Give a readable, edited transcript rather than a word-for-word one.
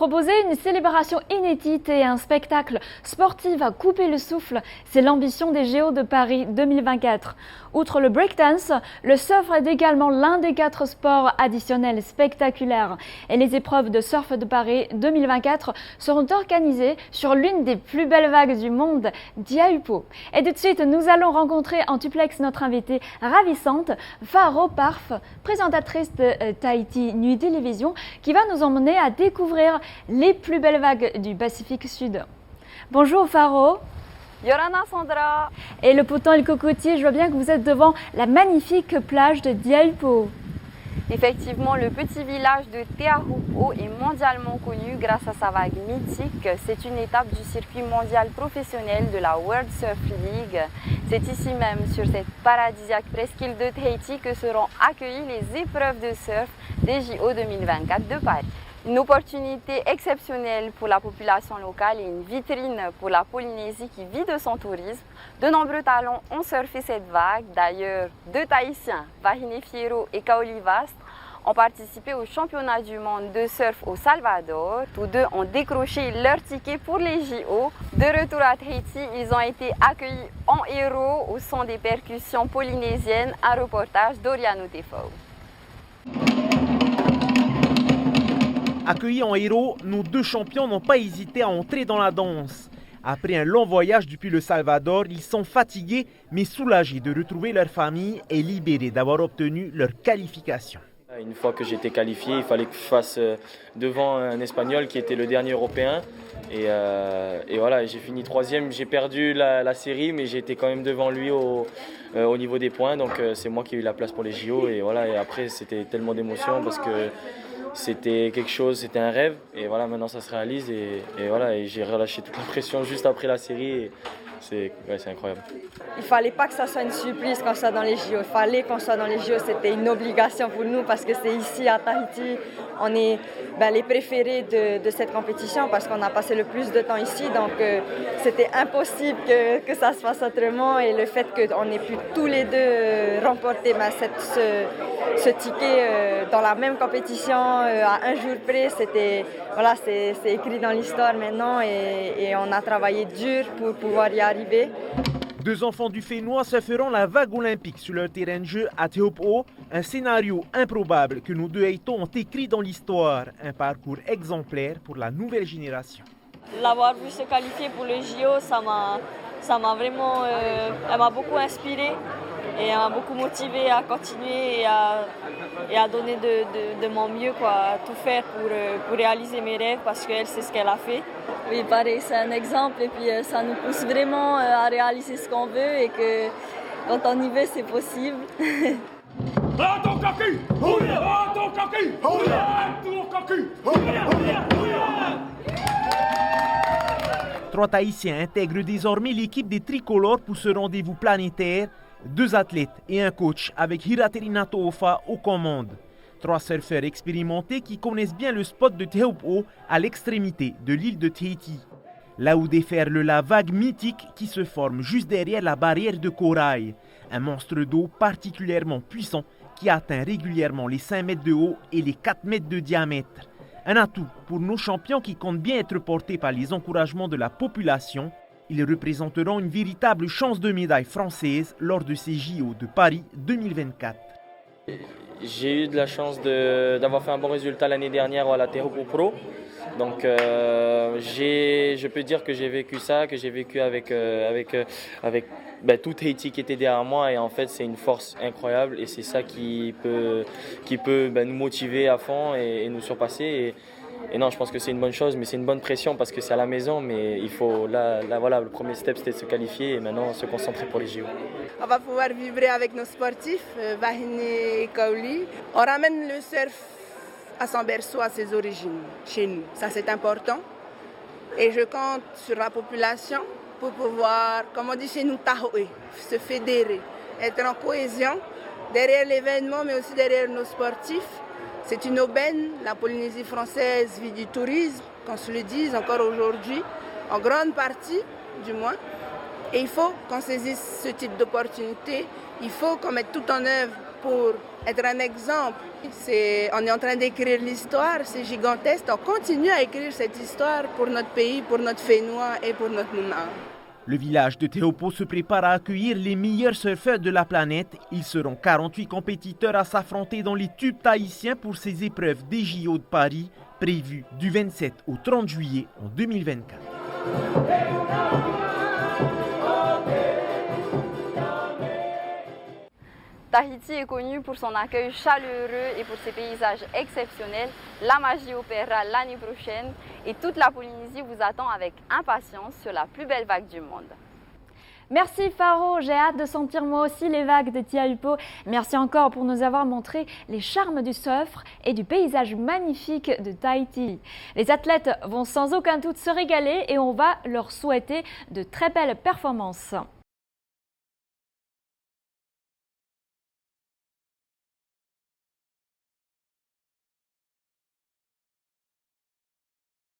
Proposer une célébration inédite et un spectacle sportif à couper le souffle, c'est l'ambition des JO de Paris 2024. Outre le breakdance, le surf est également l'un des 4 sports additionnels spectaculaires. Et les épreuves de surf de Paris 2024 seront organisées sur l'une des plus belles vagues du monde, Diahupo. Et tout de suite, nous allons rencontrer en duplex notre invitée ravissante, Faro Parf, présentatrice de Tahiti Nuit Télévision, qui va nous emmener à découvrir les plus belles vagues du Pacifique Sud. Bonjour Faro. Yorana Sandra. Et le potent et le cocotier, je vois bien que vous êtes devant la magnifique plage de Diahupo. Effectivement, le petit village de Teahupo est mondialement connu grâce à sa vague mythique. C'est une étape du circuit mondial professionnel de la World Surf League. C'est ici même, sur cette paradisiaque presqu'île de Tahiti, que seront accueillies les épreuves de surf des JO 2024 de Paris. Une opportunité exceptionnelle pour la population locale et une vitrine pour la Polynésie qui vit de son tourisme. De nombreux talents ont surfé cette vague. D'ailleurs, 2 Tahitiens, Vahine Fierro et Kaoli Vast, ont participé au championnat du monde de surf au Salvador. Tous deux ont décroché leur ticket pour les JO. De retour à Tahiti, ils ont été accueillis en héros au son des percussions polynésiennes. Un reportage d'Oriano Tefao. Accueillis en héros, nos 2 champions n'ont pas hésité à entrer dans la danse. Après un long voyage depuis le Salvador, ils sont fatigués mais soulagés de retrouver leur famille et libérés d'avoir obtenu leur qualification. Une fois que j'étais qualifié, il fallait que je fasse devant un Espagnol qui était le dernier Européen. Et voilà, j'ai fini 3e, j'ai perdu la série, mais j'ai été quand même devant lui au niveau des points. Donc c'est moi qui ai eu la place pour les JO. Et voilà, et après c'était tellement d'émotions parce que c'était quelque chose, c'était un rêve. Et voilà, maintenant ça se réalise. Et voilà, et j'ai relâché toute la pression juste après la série. Et c'est incroyable. Il ne fallait pas que ça soit une surprise qu'on soit dans les JO. Il fallait qu'on soit dans les JO. C'était une obligation pour nous parce que c'est ici à Tahiti. On est les préférés de cette compétition parce qu'on a passé le plus de temps ici. Donc c'était impossible que ça se fasse autrement. Et le fait qu'on ait pu tous les deux remporter ce ticket dans la même compétition à un jour près, c'est écrit dans l'histoire maintenant et on a travaillé dur pour pouvoir y arriver. 2 enfants du Fénois se feront la vague olympique sur leur terrain de jeu à Teahupo, un scénario improbable que nos 2 Haïtons ont écrit dans l'histoire, un parcours exemplaire pour la nouvelle génération. L'avoir vu se qualifier pour le JO, ça m'a vraiment, elle m'a beaucoup inspirée et elle m'a beaucoup motivée à continuer et à donner de mon mieux, à tout faire pour réaliser mes rêves parce qu'elle sait ce qu'elle a fait. Oui, pareil, c'est un exemple et puis ça nous pousse vraiment à réaliser ce qu'on veut et que quand on y va, c'est possible. 3 Tahitiens intègrent désormais l'équipe des tricolores pour ce rendez-vous planétaire. 2 athlètes et un coach avec Hiraterina Toofa aux commandes. 3 surfeurs expérimentés qui connaissent bien le spot de Teahupo à l'extrémité de l'île de Tahiti. Là où déferle la vague mythique qui se forme juste derrière la barrière de corail. Un monstre d'eau particulièrement puissant qui atteint régulièrement les 5 mètres de haut et les 4 mètres de diamètre. Un atout pour nos champions qui comptent bien être portés par les encouragements de la population. Ils représenteront une véritable chance de médaille française lors de ces JO de Paris 2024. J'ai eu de la chance d'avoir fait un bon résultat l'année dernière à la Teahupo Pro. Donc je peux dire que j'ai vécu ça, que j'ai vécu avec tout Tahiti qui était derrière moi. Et en fait, c'est une force incroyable et c'est ça qui peut nous motiver à fond et nous surpasser. Et non, je pense que c'est une bonne chose, mais c'est une bonne pression parce que c'est à la maison. Mais il faut, voilà, le premier step c'était de se qualifier et maintenant se concentrer pour les JO. On va pouvoir vibrer avec nos sportifs, Vahine et Kaoli. On ramène le surf à son berceau, à ses origines, chez nous. Ça, c'est important. Et je compte sur la population pour pouvoir, comme on dit chez nous, tahoe, se fédérer, être en cohésion derrière l'événement, mais aussi derrière nos sportifs. C'est une aubaine. La Polynésie française vit du tourisme, qu'on se le dise encore aujourd'hui, en grande partie, du moins. Et il faut qu'on saisisse ce type d'opportunité. Il faut qu'on mette tout en œuvre pour être un exemple. On est en train d'écrire l'histoire, c'est gigantesque. On continue à écrire cette histoire pour notre pays, pour notre Fénois et pour notre Nouna. Le village de Tehupo se prépare à accueillir les meilleurs surfeurs de la planète. Ils seront 48 compétiteurs à s'affronter dans les tubes tahitiens pour ces épreuves des JO de Paris, prévues du 27 au 30 juillet en 2024. Tahiti est connu pour son accueil chaleureux et pour ses paysages exceptionnels. La magie opérera l'année prochaine et toute la Polynésie vous attend avec impatience sur la plus belle vague du monde. Merci Faro, j'ai hâte de sentir moi aussi les vagues de Teahupo'o. Merci encore pour nous avoir montré les charmes du surf et du paysage magnifique de Tahiti. Les athlètes vont sans aucun doute se régaler et on va leur souhaiter de très belles performances.